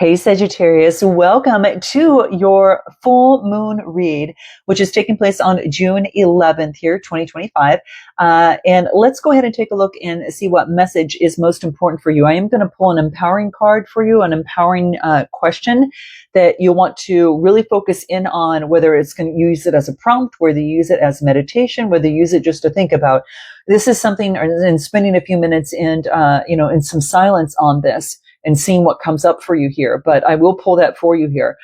Hey Sagittarius, welcome to your full moon read, which is taking place on June 11th here, 2025. And let's go ahead and take a look and see what message is most important for you. I am going to pull an empowering card for you, an empowering question that you want to really focus in on, whether it's going to use it as a prompt, whether you use it as meditation, whether you use it just to think about. This is something, and spending a few minutes in some silence on this, and seeing what comes up for you here. But I will pull that for you here.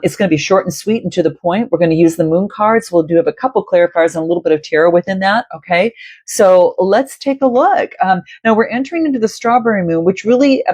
It's going to be short and sweet and to the point. We're going to use the moon cards. We'll do have a couple clarifiers and a little bit of tarot within that. Okay. So let's take a look. Now we're entering into the strawberry moon, which really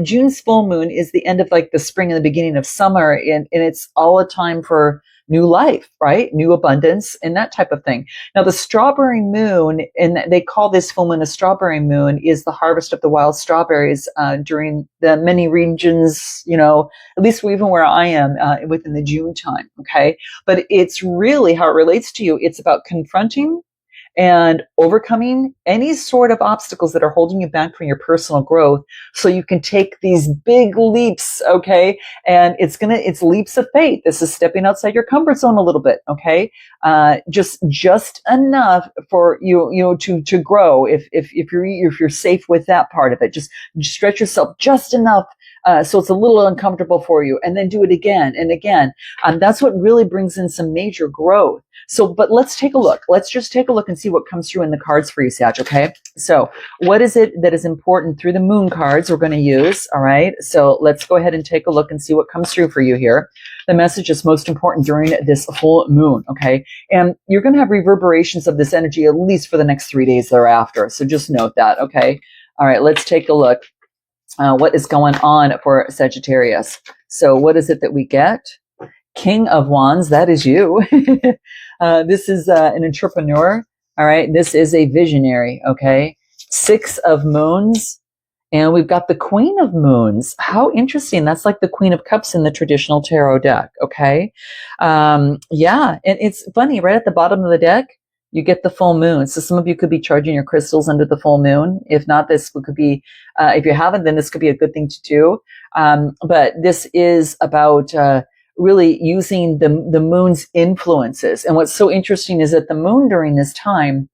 June's full moon is the end of like the spring and the beginning of summer. And it's all a time for new life, right? New abundance and that type of thing. Now the strawberry moon, and they call this full moon a strawberry moon, is the harvest of the wild strawberries during the many regions, at least even where I am within the June time. Okay. But it's really how it relates to you. It's about confronting and overcoming any sort of obstacles that are holding you back from your personal growth so you can take these big leaps, okay? And it's leaps of faith. This is stepping outside your comfort zone a little bit, okay? Just enough for you to grow if you're safe with that part of it. Just stretch yourself just enough so it's a little uncomfortable for you, and then do it again and again. That's what really brings in some major growth. So, but let's take a look. Let's just take a look and see what comes through in the cards for you, Sag, okay? So what is it that is important through the moon cards we're going to use, all right? So let's go ahead and take a look and see what comes through for you here. The message is most important during this full moon, okay? And you're going to have reverberations of this energy at least for the next 3 days thereafter. So just note that, okay? All right, let's take a look. What is going on for Sagittarius? So what is it that we get? King of Wands, that is you. This is an entrepreneur. All right. This is a visionary. Okay. Six of Moons. And we've got the Queen of Moons. How interesting. That's like the Queen of Cups in the traditional tarot deck. Okay. Yeah. And it's funny, right at the bottom of the deck, you get the full moon. So some of you could be charging your crystals under the full moon. If not, this could be, if you haven't, then this could be a good thing to do. But this is about, really using the moon's influences. And what's so interesting is that the moon during this time,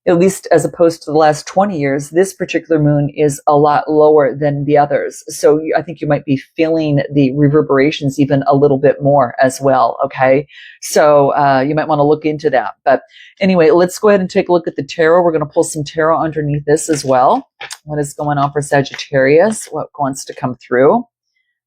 at least as opposed to the last 20 years, this particular moon is a lot lower than the others. So I think you might be feeling the reverberations even a little bit more as well. Okay. So you might want to look into that. But anyway, let's go ahead and take a look at the tarot. We're going to pull some tarot underneath this as well. What is going on for Sagittarius? What wants to come through?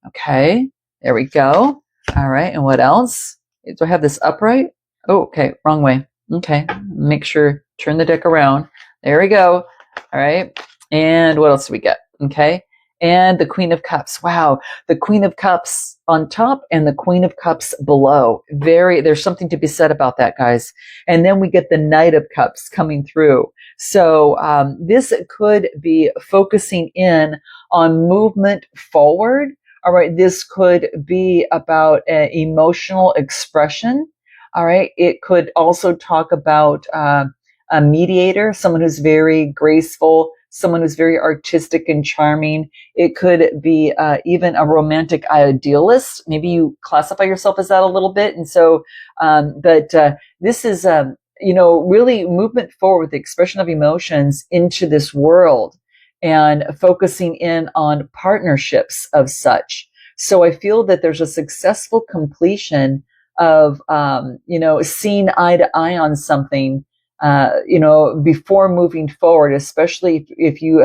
Okay. There we go. All right. And what else? Do I have this upright? Oh, okay. Wrong way. Okay. Make sure, turn the deck around. There we go. All right. And what else do we get? Okay. And the Queen of Cups. Wow. The Queen of Cups on top and the Queen of Cups below. There's something to be said about that, guys. And then we get the Knight of Cups coming through. So this could be focusing in on movement forward. All right, this could be about emotional expression. All right, it could also talk about a mediator, someone who's very graceful, someone who's very artistic and charming. It could be even a romantic idealist. Maybe you classify yourself as that a little bit. And so, this is, really movement forward, the expression of emotions into this world, and focusing in on partnerships of such. So I feel that there's a successful completion of, seeing eye to eye on something, before moving forward, especially if you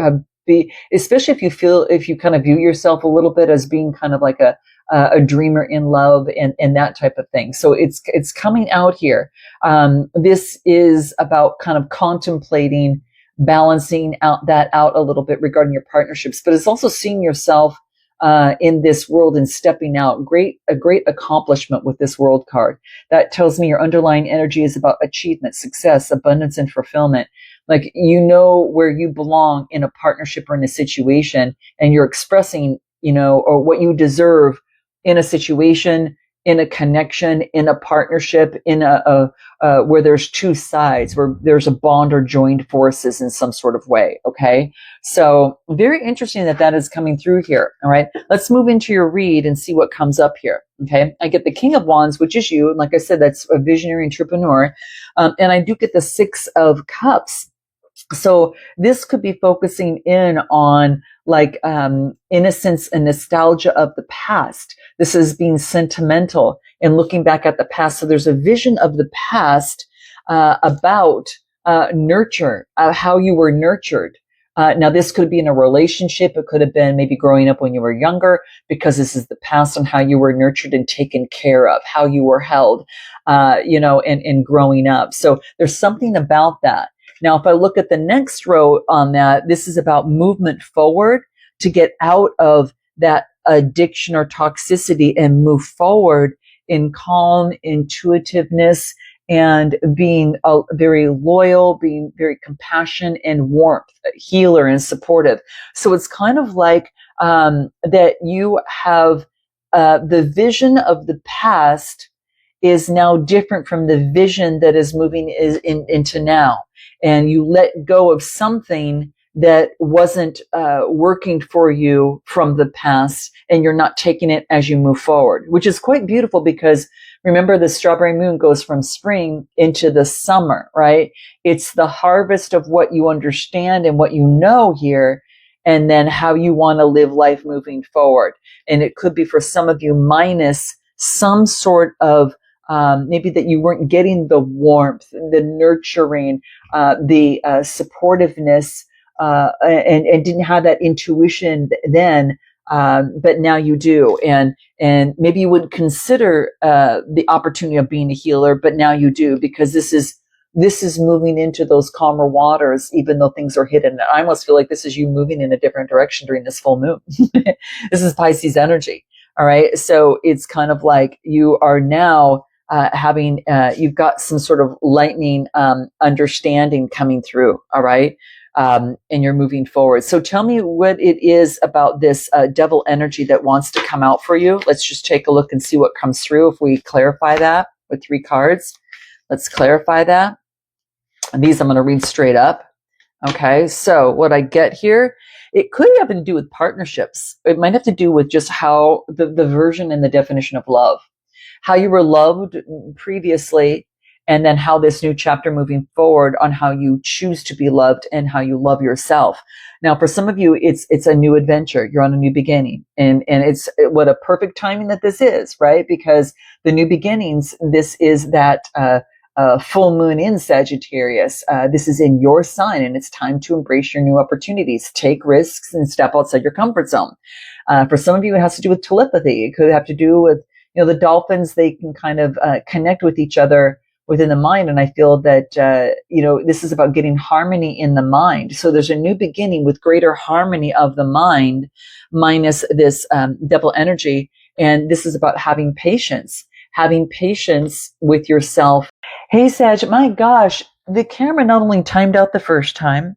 kind of view yourself a little bit as being kind of like a dreamer in love and that type of thing. So it's coming out here. This is about kind of contemplating, balancing out a little bit regarding your partnerships, but it's also seeing yourself in this world and stepping out. A great accomplishment with this world card. That tells me your underlying energy is about achievement, success, abundance, and fulfillment. Like, where you belong in a partnership or in a situation, and you're expressing, or what you deserve in a situation, in a connection, in a partnership, in where there's two sides, where there's a bond or joined forces in some sort of way. Okay. So very interesting that that is coming through here. All right. Let's move into your read and see what comes up here. Okay. I get the King of Wands, which is you. And like I said, that's a visionary entrepreneur. And I do get the Six of Cups. So this could be focusing in on like innocence and nostalgia of the past. This is being sentimental and looking back at the past. So there's a vision of the past about nurture, how you were nurtured. Now, this could be in a relationship. It could have been maybe growing up when you were younger, because this is the past on how you were nurtured and taken care of, how you were held, and growing up. So there's something about that. Now, if I look at the next row on that, this is about movement forward to get out of that addiction or toxicity and move forward in calm, intuitiveness, and being very loyal, being very compassionate and warmth, healer and supportive. So it's kind of like that you have the vision of the past is now different from the vision that is moving into now. And you let go of something that wasn't working for you from the past, and you're not taking it as you move forward, which is quite beautiful, because remember, the strawberry moon goes from spring into the summer, right? It's the harvest of what you understand and what you know here, and then how you want to live life moving forward. And it could be for some of you minus some sort of maybe that you weren't getting the warmth, the nurturing, the supportiveness, and didn't have that intuition then, but now you do. And maybe you wouldn't consider the opportunity of being a healer, but now you do, because this is moving into those calmer waters, even though things are hidden. I almost feel like this is you moving in a different direction during this full moon. This is Pisces energy. All right. So it's kind of like you are now you've got some sort of lightning understanding coming through. All right. And you're moving forward. So tell me what it is about this devil energy that wants to come out for you. Let's just take a look and see what comes through if we clarify that with 3 cards. Let's clarify that. And these I'm going to read straight up. Okay. So what I get here, it could have to do with partnerships. It might have to do with just how the version and the definition of love, how you were loved previously, and then how this new chapter moving forward on how you choose to be loved and how you love yourself. Now, for some of you, it's a new adventure. You're on a new beginning, and it's what a perfect timing that this is, right? Because the new beginnings, this is that full moon in Sagittarius. This is in your sign, and it's time to embrace your new opportunities, take risks, and step outside your comfort zone. For some of you, it has to do with telepathy. It could have to do with the dolphins. They can kind of connect with each other within the mind. And I feel that, this is about getting harmony in the mind. So there's a new beginning with greater harmony of the mind minus this devil energy. And this is about having patience with yourself. Hey, Sag, my gosh, the camera not only timed out the first time,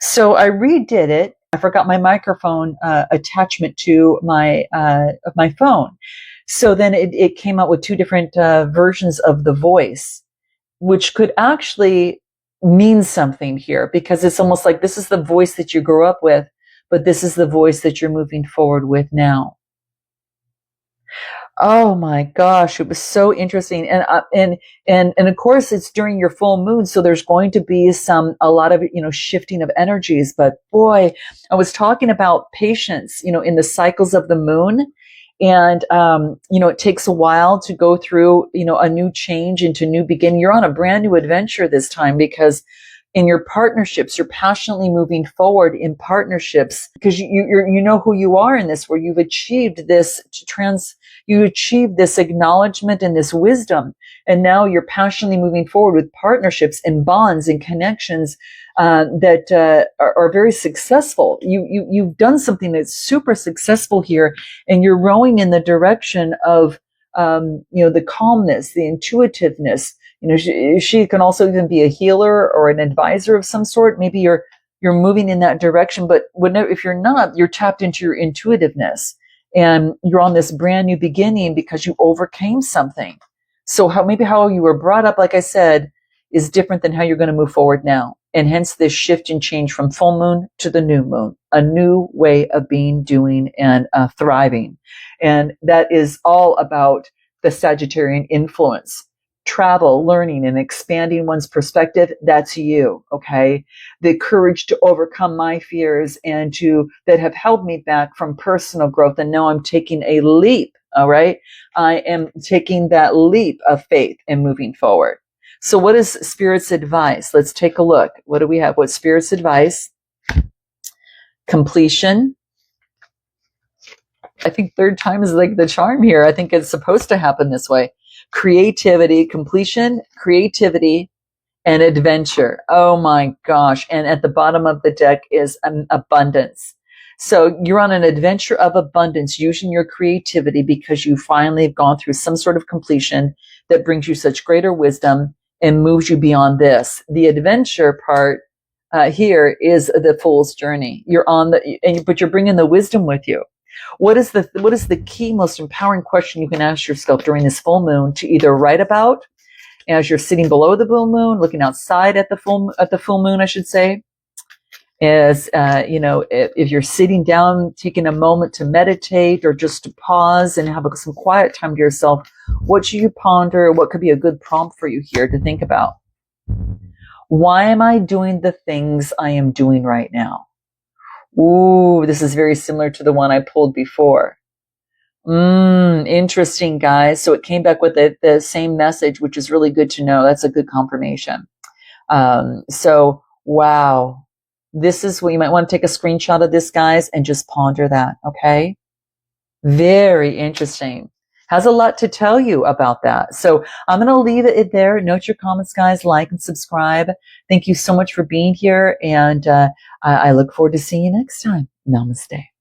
so I redid it. I forgot my microphone attachment to my phone. So then it came out with 2 different versions of the voice, which could actually mean something here, because it's almost like this is the voice that you grew up with, but this is the voice that you're moving forward with now. Oh my gosh, it was so interesting. And of course it's during your full moon. So there's going to be a lot of, shifting of energies, but boy, I was talking about patience, in the cycles of the moon. And, it takes a while to go through, a new change into new beginning. You're on a brand new adventure this time, because in your partnerships, you're passionately moving forward in partnerships, because you know who you are in this, where you've achieved this you achieved this acknowledgement and this wisdom. And now you're passionately moving forward with partnerships and bonds and connections that are very successful. You've done something that's super successful here, and you're rowing in the direction of the calmness, the intuitiveness. She can also even be a healer or an advisor of some sort. Maybe you're moving in that direction, but if you're not, you're tapped into your intuitiveness. and you're on this brand new beginning because you overcame something. So maybe how you were brought up, like I said, is different than how you're going to move forward now. And hence this shift and change from full moon to the new moon, a new way of being, doing, and thriving. And that is all about the Sagittarian influence. Travel, learning, and expanding one's perspective, that's you, okay? The courage to overcome my fears and that have held me back from personal growth. And now I'm taking a leap, all right? I am taking that leap of faith and moving forward. So what is Spirit's advice? Let's take a look. What do we have? What's Spirit's advice? Completion. I think third time is like the charm here. I think it's supposed to happen this way. Creativity, completion, creativity, and adventure. Oh my gosh. And at the bottom of the deck is an abundance. So you're on an adventure of abundance using your creativity because you finally have gone through some sort of completion that brings you such greater wisdom and moves you beyond this. The adventure part here is the fool's journey. You're on but you're bringing the wisdom with you. What is the key, most empowering question you can ask yourself during this full moon to either write about as you're sitting below the full moon, looking outside at the full moon, I should say, is, if you're sitting down, taking a moment to meditate or just to pause and have some quiet time to yourself, what should you ponder? What could be a good prompt for you here to think about? Why am I doing the things I am doing right now? Ooh, this is very similar to the one I pulled before. Interesting, guys. So it came back with the same message, which is really good to know. That's a good confirmation. So, wow. This is what you might want to take a screenshot of this, guys, and just ponder that, okay? Very interesting. Has a lot to tell you about that. So I'm going to leave it there. Note your comments, guys. Like and subscribe. Thank you so much for being here. And I look forward to seeing you next time. Namaste.